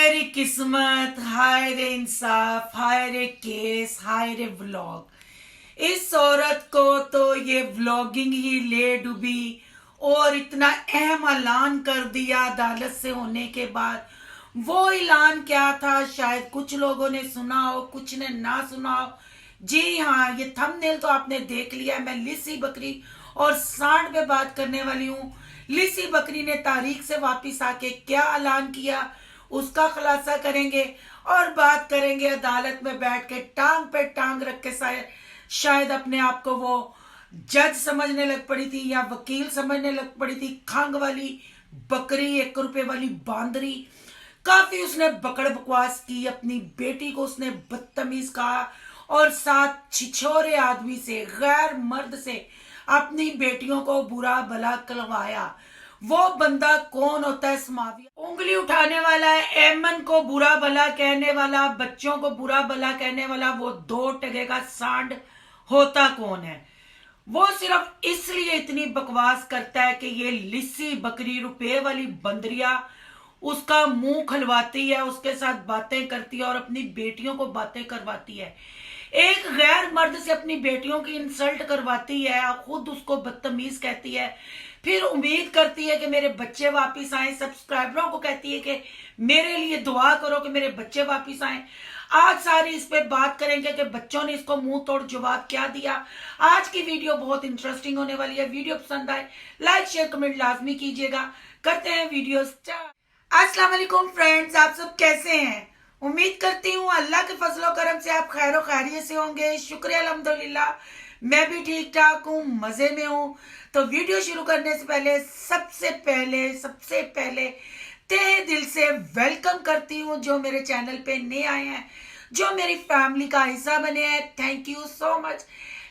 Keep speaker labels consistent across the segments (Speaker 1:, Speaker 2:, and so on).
Speaker 1: हाय रे किस्मत, हाय रे इंसाफ, हाय रे केस, हाय रे व्लॉग। इस औरत को तो ये व्लॉगिंग ही ले डूबी और इतना अहम ऐलान कर दिया अदालत से होने के बाद। वो ऐलान क्या था, शायद कुछ लोगों ने सुना हो, कुछ ने ना सुना हो। जी हाँ, ये थंबनेल तो आपने देख लिया। मैं लिसी बकरी और सांड पे बात करने वाली हूँ। लिसी बकरी ने तारीख से वापस आके क्या ऐलान किया, उसका खुलासा करेंगे और बात करेंगे अदालत में बैठ के टांग पे टांग रख के। शायद अपने आप को वो जज समझने लग पड़ी थी या वकील समझने लग पड़ी थी। खंग वाली बकरी, 1 रुपए वाली बांदरी। काफी उसने बकड़ बकवास की, अपनी बेटी को उसने बदतमीज कहा और साथ छिछोरे आदमी से, गैर मर्द से अपनी बेटियों को बुरा भला कहलवाया। वो बंदा कौन होता है? समाविया उंगली उठाने वाला है, एमन को बुरा भला कहने वाला, बच्चों को बुरा भला कहने वाला। वो 2 टके का सांड होता कौन है? वो सिर्फ इसलिए इतनी बकवास करता है कि ये लिस्सी बकरी, रुपए वाली बंदरिया उसका मुंह खलवाती है, उसके साथ बातें करती है और अपनी बेटियों को बातें करवाती है। एक गैर मर्द से अपनी बेटियों की इंसल्ट करवाती है, खुद उसको बदतमीज कहती है, फिर उम्मीद करती है कि मेरे बच्चे वापस आए। सब्सक्राइबरों को कहती है कि मेरे लिए दुआ करो कि मेरे बच्चे वापस आए। आज सारी इस पे बात करेंगे कि बच्चों ने इसको मुंह तोड़ जवाब क्या दिया। आज की वीडियो बहुत इंटरेस्टिंग होने वाली है। वीडियो पसंद आए लाइक शेयर कमेंट लाजमी कीजिएगा। करते हैं वीडियो स्टार्ट। अस्सलाम वालेकुम फ्रेंड्स, आप सब कैसे हैं? उम्मीद करती हूँ अल्लाह के फजलो करम से आप खैर खैरियत से होंगे। शुक्रिया, अल्हम्दुलिल्लाह मैं भी ठीक ठाक हूँ, मजे में हूँ। तो वीडियो शुरू करने से पहले सबसे पहले तहे दिल से वेलकम करती हूँ जो मेरे चैनल पे नए आए हैं, जो मेरी फैमिली का हिस्सा बने हैं। Thank you so much.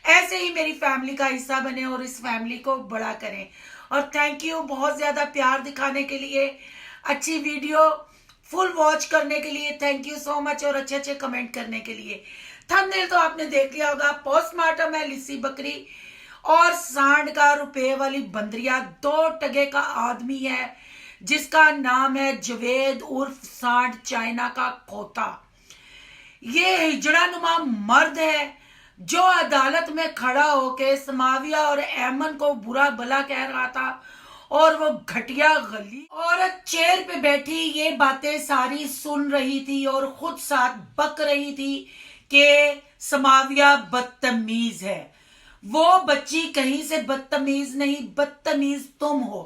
Speaker 1: ऐसे ही मेरी फैमिली का हिस्सा बने और इस फैमिली को बड़ा करें। और थैंक यू बहुत ज्यादा प्यार दिखाने के लिए, अच्छी वीडियो फुल वॉच करने के लिए। थैंक यू सो मच और अच्छे अच्छे कमेंट करने के लिए। थंबनेल तो आपने देख लिया होगा। पोस्टमार्टम है लिस्सी बकरी और सांड का, रुपए वाली बंदरिया। 2 टके का आदमी है जिसका नाम है जवेद उर्फ सांड, चाइना का खोता। ये हिजड़ा नुमा मर्द है जो अदालत में खड़ा होके समाविया और एमन को बुरा भला कह रहा था और वो घटिया गली औरत चेयर पे बैठी ये बातें सारी सुन रही थी और खुद साथ बक रही थी कि समाविया बदतमीज है। वो बच्ची कहीं से बदतमीज नहीं, बदतमीज तुम हो।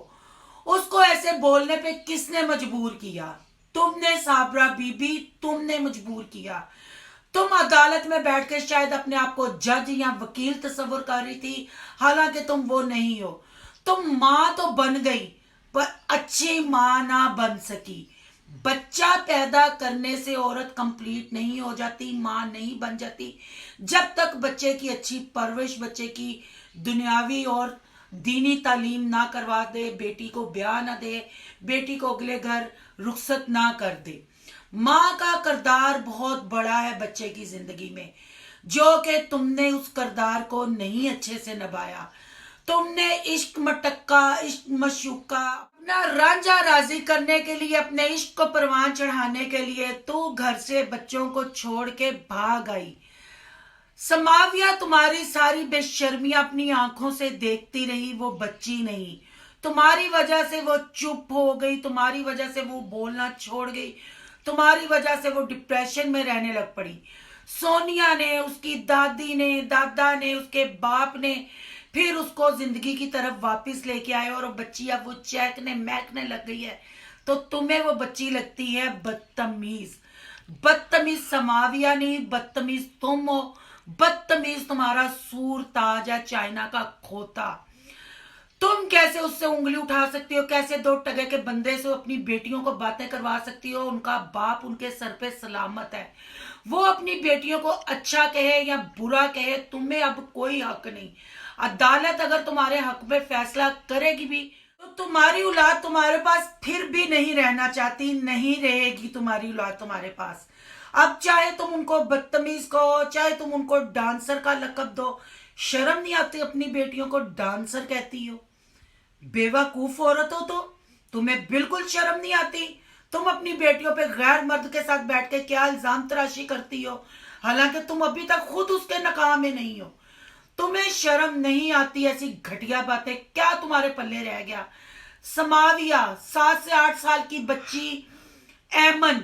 Speaker 1: उसको ऐसे बोलने पे किसने मजबूर किया? तुमने साबरा बीबी, तुमने मजबूर किया। तुम अदालत में बैठ के शायद अपने आप को जज या वकील तस्वुर कर रही थी, हालांकि तुम वो नहीं हो। तुम माँ तो बन गई पर अच्छी माँ ना बन सकी। बच्चा पैदा करने से औरत कंप्लीट नहीं हो जाती, माँ नहीं बन जाती जब तक बच्चे की अच्छी परवरिश, बच्चे की दुनियावी और दीनी तालीम ना करवा दे, बेटी को ब्याह ना दे, बेटी को अगले घर रुखसत ना कर दे। माँ का किरदार बहुत बड़ा है बच्चे की जिंदगी में, जो कि तुमने उस किरदार को नहीं अच्छे से निभाया। तुमने इश्क मटक्का, इश्क मशूका, अपना रांझा राजी करने के लिए, अपने इश्क को परवान चढ़ाने के लिए तू घर से बच्चों को छोड़ के भाग आई। समाविया तुम्हारी सारी बेशर्मियां अपनी आंखों से देखती रही, वो बच्ची नहीं। तुम्हारी वजह से वो चुप हो गई, तुम्हारी वजह से वो बोलना छोड़ गई, तुम्हारी वजह से वो डिप्रेशन में रहने लग पड़ी। सोनिया ने, उसकी दादी ने, दादा ने, उसके बाप ने फिर उसको जिंदगी की तरफ वापस लेके आए और वो बच्ची अब वो चहकने महकने लग गई है। तो तुम्हें वो बच्ची लगती है बदतमीज। बदतमीज समाविया नहीं, बदतमीज तुम हो। बदतमीज तुम्हारा सूर ताज है, चाइना का खोता। तुम कैसे उससे उंगली उठा सकती हो? कैसे 2 टके के बंदे से अपनी बेटियों को बातें करवा सकती हो? उनका बाप उनके सर पे सलामत है, वो अपनी बेटियों को अच्छा कहे या बुरा कहे, तुम्हें अब कोई हक नहीं। अदालत अगर तुम्हारे हक में फैसला करेगी भी तो तुम्हारी औलाद तुम्हारे पास फिर भी नहीं रहना चाहती, नहीं रहेगी तुम्हारी औलाद तुम्हारे पास। अब चाहे तुम उनको बदतमीज कहो, चाहे तुम उनको डांसर का लकब दो, शर्म नहीं आती अपनी बेटियों को डांसर कहती हो? बेवकूफ औरत हो तो तुम्हें बिल्कुल शर्म नहीं आती। तुम अपनी बेटियों पे गैर मर्द के साथ बैठ के क्या इल्जाम तराशी करती हो, हालांकि तुम अभी तक खुद उसके नकाह में नहीं हो। तुम्हें शर्म नहीं आती? ऐसी घटिया बातें क्या तुम्हारे पल्ले रह गया? समाविया 7 से 8 साल की बच्ची ऐमन,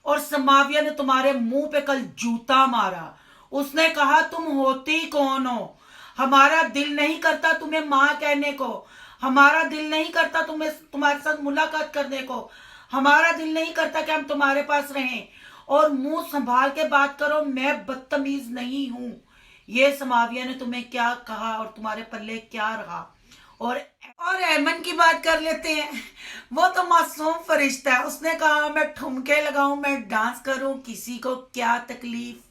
Speaker 1: और समाविया ने तुम्हारे मुंह पे कल जूता मारा। उसने कहा तुम होती कौन हो? हमारा दिल नहीं करता तुम्हें माँ कहने को, हमारा दिल नहीं करता तुम्हें तुम्हारे साथ मुलाकात करने को, हमारा दिल नहीं करता कि हम तुम्हारे पास रहें। और मुंह संभाल के बात करो, मैं बदतमीज नहीं हूं। ये समाविया ने तुम्हें क्या कहा और तुम्हारे पल्ले क्या रहा? और ऐमन की बात कर लेते हैं। वो तो मासूम फरिश्ता है। उसने कहा मैं ठुमके लगाऊं, मैं डांस करूं, किसी को क्या तकलीफ?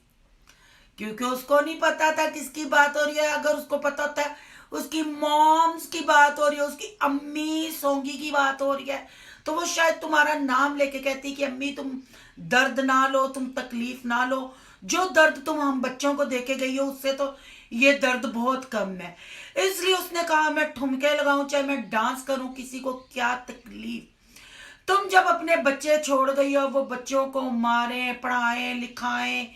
Speaker 1: क्योंकि उसको नहीं पता था किसकी बात हो रही है। अगर उसको पता होता उसकी मॉम्स की बात हो रही है, उसकी अम्मी सोंगी की बात हो रही है, तो वो शायद तुम्हारा नाम लेके कहती कि अम्मी तुम दर्द ना लो, तुम तकलीफ ना लो। जो दर्द तुम हम बच्चों को देके गई हो उससे तो ये दर्द बहुत कम है। इसलिए उसने कहा मैं ठुमके लगाऊं, चाहे मैं डांस करूं, किसी को क्या तकलीफ? तुम जब अपने बच्चे छोड़ गई हो, वो बच्चों को मारें, पढ़ाएं, लिखाएं,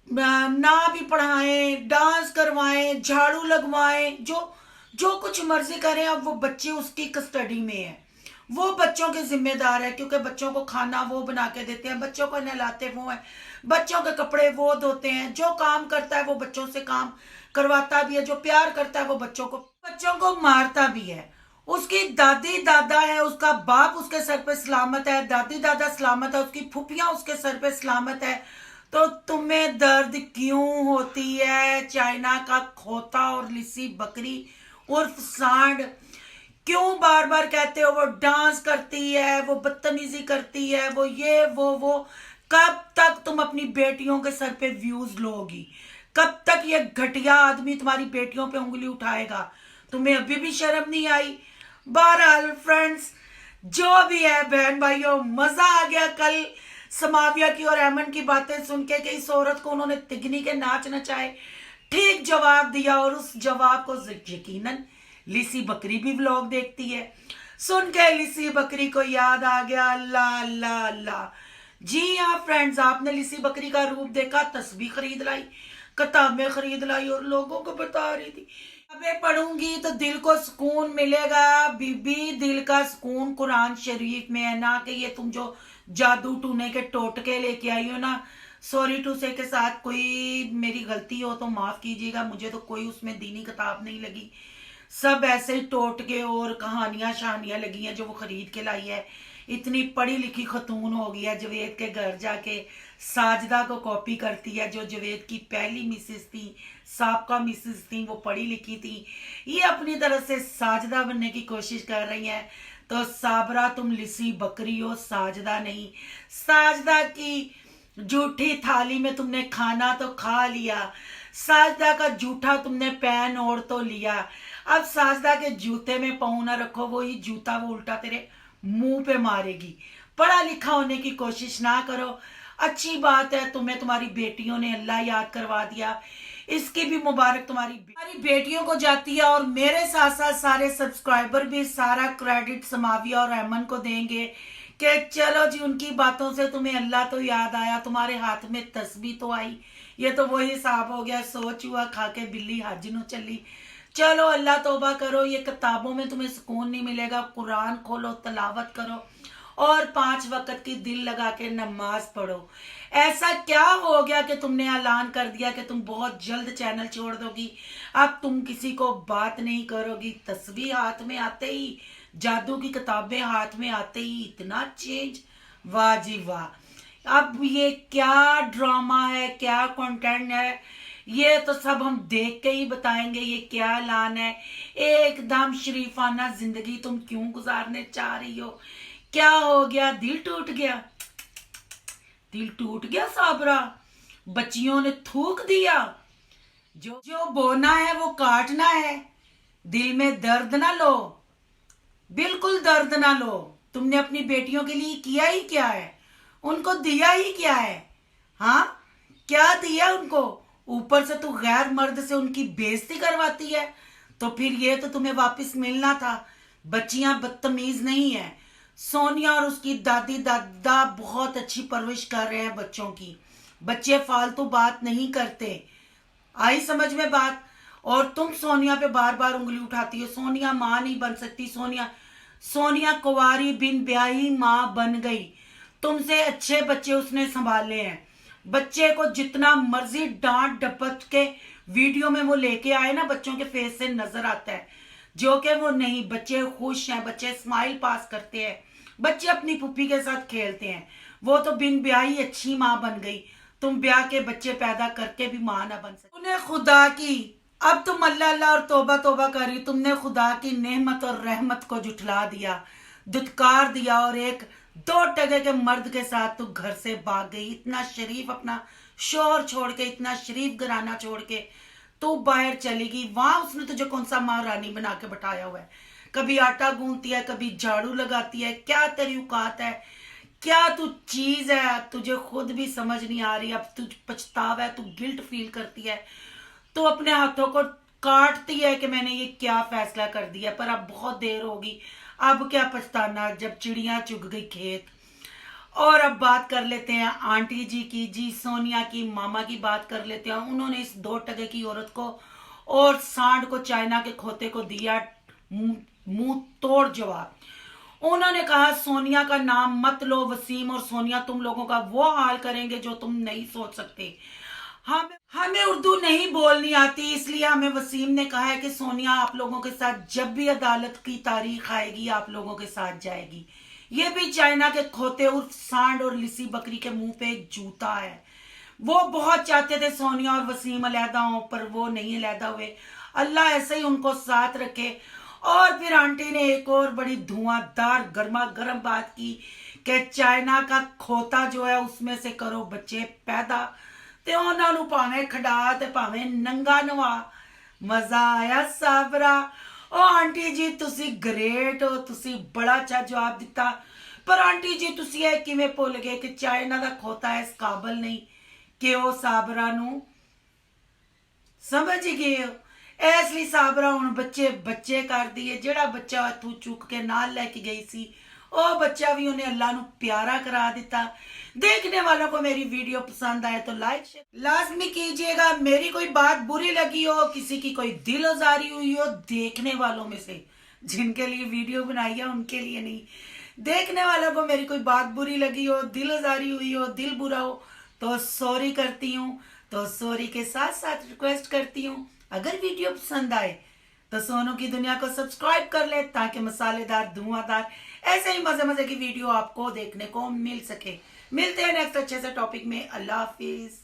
Speaker 1: ना भी पढ़ाएं, डांस करवाएं, झाड़ू लगवाएं, जो जो कुछ मर्जी करें, अब वो बच्चे उसकी कस्टडी में है। वो बच्चों के जिम्मेदार है, क्योंकि बच्चों को खाना वो बना के देते हैं, बच्चों को नहलाते वो हैं, बच्चों के कपड़े वो धोते हैं। जो काम करता है वो बच्चों से काम करवाता भी है, जो प्यार करता है वो बच्चों को मारता भी है। उसकी दादी दादा है, उसका बाप उसके सर पे सलामत है, दादी दादा सलामत है, उसकी फुफियां उसके सर पे सलामत है। तो तुम्हें दर्द क्यों होती है? चाइना का खोता और लिसी बकरी उर्फ सांड, क्यों बार बार कहते हो वो डांस करती है, वो बदतमीजी करती है, वो ये वो? कब तक तुम अपनी बेटियों के सर पे व्यूज लोगी? कब तक ये घटिया आदमी तुम्हारी बेटियों पे उंगली उठाएगा? तुम्हें अभी भी शर्म नहीं आई? बहरहाल फ्रेंड्स, जो भी है बहन भाइयों, मजा आ गया कल समाविया की और ऐमन की बातें सुन के कि इस औरत को उन्होंने तिगनी के नाच नचाए, ठीक जवाब दिया। और उस जवाब को यकीनन लिसी बकरी भी व्लॉग देखती है। सुन के लिसी बकरी को याद आ गया, ला ला ला। जी हाँ फ्रेंड्स, आपने लिसी बकरी का रूप देखा, तस्वीर खरीद लाई, किताबें खरीद लाई और लोगों को बता रही थी किताबें पढ़ूंगी तो दिल को सुकून मिलेगा। बीबी, दिल का सुकून कुरान शरीफ में है, ना कि ये तुम जो जादू टूने के टोटके लेके आई हो ना। सॉरी टू से के साथ कोई मेरी गलती हो तो माफ कीजिएगा, मुझे तो कोई उसमें दीनी किताब नहीं लगी। सब ऐसे ही टोटके और कहानियां शहानियां लगी हैं जो वो खरीद के लाई है। इतनी पढ़ी लिखी खतून हो गई है, जवेद के घर जाके साजदा को कॉपी करती है। जो जवेद की पहली मिसेस थी, साबका मिसेस थी, वो पढ़ी लिखी थी। ये अपनी तरफ से साजदा बनने की कोशिश कर रही है। तो साबरा तुम लिसी बकरी हो, साजदा नहीं। साजदा की जूठी थाली में तुमने खाना तो खा लिया, साजदा का जूठा तुमने पैन ओढ़ तो लिया। अब साजदा के जूते में पाँव ना रखो, वो ही जूता वो उल्टा तेरे मुंह पे मारेगी। पढ़ा लिखा होने की कोशिश ना करो। अच्छी बात है तुम्हें तुम्हारी बेटियों ने अल्लाह याद करवा दिया, इसकी भी मुबारक तुम्हारी बेटियों को जाती है। और मेरे साथ साथ सारे सब्सक्राइबर भी सारा क्रेडिट समाविया और ऐमन को देंगे कि चलो जी, उनकी बातों से तुम्हें अल्लाह तो याद आया, तुम्हारे हाथ में तस्बीह तो आई। ये तो वही हिसाब हो गया, सोच हुआ खा के बिल्ली हज नु चली। चलो अल्लाह तौबा करो, ये किताबों में तुम्हें सुकून नहीं मिलेगा। कुरान खोलो, तलावत करो और 5 वक्त की दिल लगा के नमाज पढ़ो। ऐसा क्या हो गया कि तुमने ऐलान कर दिया कि तुम बहुत जल्द चैनल छोड़ दोगी? अब तुम किसी को बात नहीं करोगी। तस्वीर हाथ में आते ही, जादू की किताबें हाथ में आते ही इतना चेंज, वाह जी वाह। अब ये क्या ड्रामा है, क्या कंटेंट है, ये तो सब हम देख के ही बताएंगे ये क्या ऐलान है। एकदम शरीफाना जिंदगी तुम क्यों गुजारने चाह रही हो? क्या हो गया? दिल टूट गया? दिल टूट गया साबरा? बच्चियों ने थूक दिया? जो जो बोना है वो काटना है। दिल में दर्द ना लो, बिल्कुल दर्द ना लो। तुमने अपनी बेटियों के लिए किया ही क्या है? उनको दिया ही क्या है? हाँ, क्या दिया उनको? ऊपर से तू गैर मर्द से उनकी बेइज्जती करवाती है। तो फिर ये तो तुम्हें वापस मिलना था। बच्चियां बदतमीज नहीं है। سونیا اور اس کی دادی دادا بہت اچھی پرورش کر رہے ہیں بچوں کی. بچے فالتو بات نہیں کرتے. آئی سمجھ میں بات؟ اور تم سونیا پہ بار بار انگلی اٹھاتی ہو. سونیا ماں نہیں بن سکتی. سونیا کنواری بن بیاہی ماں بن گئی. تم سے اچھے بچے اس نے سنبھالے ہیں. بچے کو جتنا مرضی ڈانٹ ڈپٹ کے ویڈیو میں وہ لے کے آئے نا، بچوں کے فیس سے نظر آتا ہے جو کہ وہ نہیں. بچے خوش ہیں، بچے اسمائل پاس کرتے ہیں، بچے اپنی پھوپھی کے ساتھ کھیلتے ہیں. وہ تو بن بیاہی اچھی ماں بن گئی. تم بیاہ کے بچے پیدا کر کے بھی ماں نہ بن سکتے. تم نے خدا کی، اب تم اللہ اللہ اور توبہ توبہ کری. تم نے خدا کی نعمت اور رحمت کو جھٹلا دیا، دھتکار دیا، اور ایک 2 ٹکے کے مرد کے ساتھ تو گھر سے بھاگ گئی. اتنا شریف اپنا شوہر چھوڑ کے، اتنا شریف گھرانہ چھوڑ کے تو باہر چلی گئی. وہاں اس نے تجھے کون سا مہارانی بنا کے بٹھایا ہوا ہے؟ کبھی آٹا گوندتی ہے، کبھی جھاڑو لگاتی ہے. کیا تیری اوقات ہے؟ کیا تو چیز ہے؟ تجھے خود بھی سمجھ نہیں آ رہی. اب تجھ پچھتاوا ہے، تو گلٹ فیل کرتی ہے، تو اپنے ہاتھوں کو کاٹتی ہے کہ میں نے یہ کیا فیصلہ کر دیا. پر اب بہت دیر ہوگی. اب کیا پچھتانا جب چڑیاں چگ گئی کھیت. اور اب بات کر لیتے ہیں آنٹی جی کی. جی سونیا کی ماما کی بات کر لیتے ہیں. انہوں نے اس 2 ٹکے کی عورت کو اور سانڈ کو، چائنا کے کھوتے کو دیا منہ توڑ جواب. انہوں نے کہا سونیا کا نام مت لو. وسیم اور سونیا تم لوگوں کا وہ حال کریں گے جو تم نہیں سوچ سکتے. ہمیں اردو نہیں بولنی آتی، اس لیے ہمیں وسیم نے کہا ہے کہ سونیا آپ لوگوں کے ساتھ جب بھی عدالت کی تاریخ آئے گی آپ لوگوں کے ساتھ جائے گی. یہ بھی چائنا کے کھوتے اور سانڈ اور لسی بکری کے منہ پہ ایک جوتا ہے. وہ بہت چاہتے تھے سونیا اور وسیم علیحدہ ہوں، پر وہ نہیں علیحدہ ہوئے. اللہ ایسے ہی ان کو ساتھ رکھے. اور پھر آنٹی نے ایک اور بڑی دھواں دار گرما گرم بات کی کہ چائنا کا کھوتا جو ہے اس میں سے کرو بچے پیدا، تے انہاں نوں پاویں کھڈا تے پاویں ننگا نوا. مزہ آیا صابرا. او آنٹی جی تسی گریٹ ہو، تسی بڑا اچھا جواب دیتا. پر آنٹی جی تسی یہ کیویں بھول گئے کہ چائنا دا کھوتا اس قابل نہیں کہ او صابرا نوں سمجھ گئے ہو. اس لیے صابرا ہن بچے بچے کر دیے. جڑا بچہ اتوں چک کے نال لے کے گئی سی او بچہ بھی انہیں اللہ نو پیارا کرا دیتا. دیکھنے والوں کو میری ویڈیو پسند آئے تو لائک شیئر لازمی کیجئے گا. میری کوئی بات بری لگی ہو، کسی کی کوئی دل آزاری ہوئی ہو، دیکھنے والوں میں سے جن کے لیے ویڈیو بنائی ہے ان کے لیے نہیں، دیکھنے والوں کو میری کوئی بات بری لگی ہو، دل آزاری ہوئی ہو، دل برا ہو تو سوری کرتی ہوں. تو سوری کے ساتھ ساتھ ریکویسٹ کرتی ہوں اگر ویڈیو پسند آئے تو سونو کی دنیا کو سبسکرائب کر لے تاکہ مسالے دار دھواں دار ایسے ہی مزے مزے کی ویڈیو آپ کو دیکھنے کو مل سکے. ملتے ہیں نیکسٹ اچھے سے ٹاپک میں. اللہ حافظ.